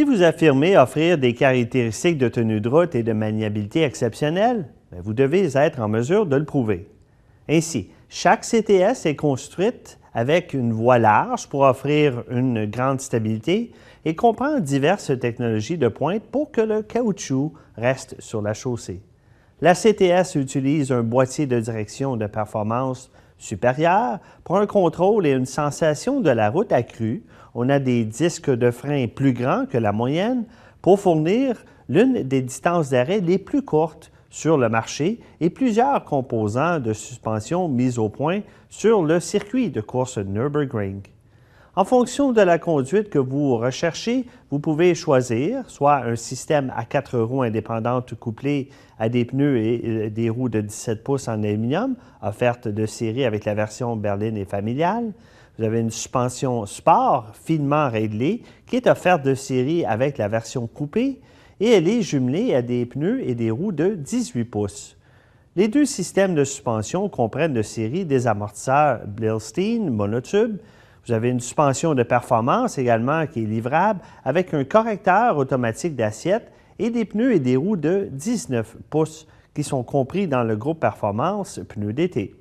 Si vous affirmez offrir des caractéristiques de tenue de route et de maniabilité exceptionnelles, vous devez être en mesure de le prouver. Ainsi, chaque CTS est construite avec une voie large pour offrir une grande stabilité et comprend diverses technologies de pointe pour que le caoutchouc reste sur la chaussée. La CTS utilise un boîtier de direction de performance supérieure pour un contrôle et une sensation de la route accrue. On a des disques de frein plus grands que la moyenne pour fournir l'une des distances d'arrêt les plus courtes sur le marché et plusieurs composants de suspension mis au point sur le circuit de course Nürburgring. En fonction de la conduite que vous recherchez, vous pouvez choisir soit un système à 4 roues indépendantes couplé à des pneus et des roues de 17 pouces en aluminium, offerte de série avec la version berline et familiale. Vous avez une suspension sport finement réglée qui est offerte de série avec la version coupée et elle est jumelée à des pneus et des roues de 18 pouces. Les deux systèmes de suspension comprennent de série des amortisseurs Bilstein monotube. Vous avez une suspension de performance également qui est livrable avec un correcteur automatique d'assiette et des pneus et des roues de 19 pouces qui sont compris dans le groupe performance pneus d'été.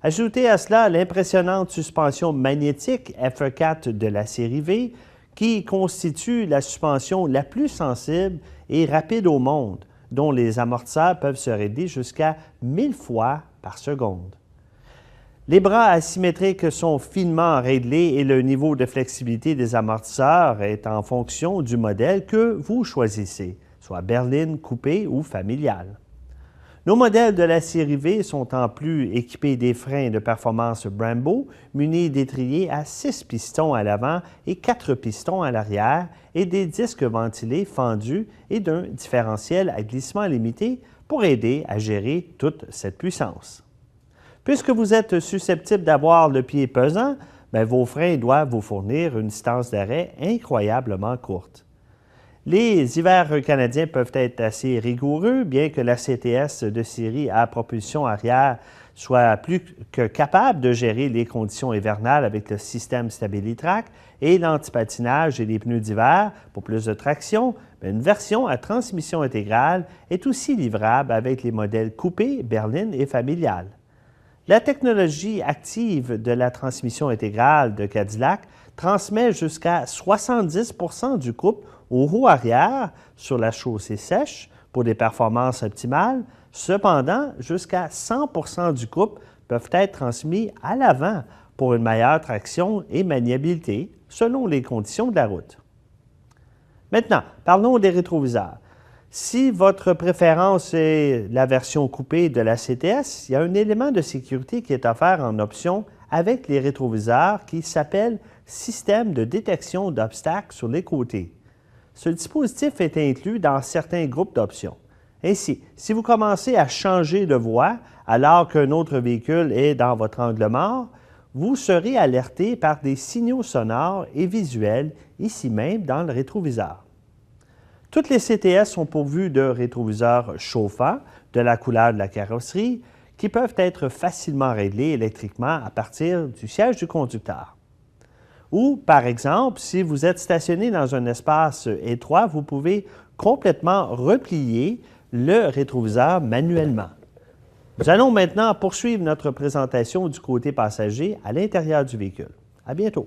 Ajoutez à cela l'impressionnante suspension magnétique FE4 de la série V qui constitue la suspension la plus sensible et rapide au monde, dont les amortisseurs peuvent se régler jusqu'à 1000 fois par seconde. Les bras asymétriques sont finement réglés et le niveau de flexibilité des amortisseurs est en fonction du modèle que vous choisissez, soit berline, coupé ou familiale. Nos modèles de la série V sont en plus équipés des freins de performance Brembo, munis d'étriers à 6 pistons à l'avant et 4 pistons à l'arrière et des disques ventilés fendus et d'un différentiel à glissement limité pour aider à gérer toute cette puissance. Puisque vous êtes susceptible d'avoir le pied pesant, vos freins doivent vous fournir une distance d'arrêt incroyablement courte. Les hivers canadiens peuvent être assez rigoureux, bien que la CTS de série à propulsion arrière soit plus que capable de gérer les conditions hivernales avec le système StabiliTrak et l'antipatinage et les pneus d'hiver pour plus de traction. Une version à transmission intégrale est aussi livrable avec les modèles coupé, berline et familiale. La technologie active de la transmission intégrale de Cadillac transmet jusqu'à 70 % du couple aux roues arrière sur la chaussée sèche pour des performances optimales. Cependant, jusqu'à 100 % du couple peuvent être transmis à l'avant pour une meilleure traction et maniabilité selon les conditions de la route. Maintenant, parlons des rétroviseurs. Si votre préférence est la version coupée de la CTS, il y a un élément de sécurité qui est offert en option avec les rétroviseurs qui s'appelle système de détection d'obstacles sur les côtés. Ce dispositif est inclus dans certains groupes d'options. Ainsi, si vous commencez à changer de voie alors qu'un autre véhicule est dans votre angle mort, vous serez alerté par des signaux sonores et visuels ici même dans le rétroviseur. Toutes les CTS sont pourvues de rétroviseurs chauffants de la couleur de la carrosserie qui peuvent être facilement réglés électriquement à partir du siège du conducteur. Ou, par exemple, si vous êtes stationné dans un espace étroit, vous pouvez complètement replier le rétroviseur manuellement. Nous allons maintenant poursuivre notre présentation du côté passager à l'intérieur du véhicule. À bientôt.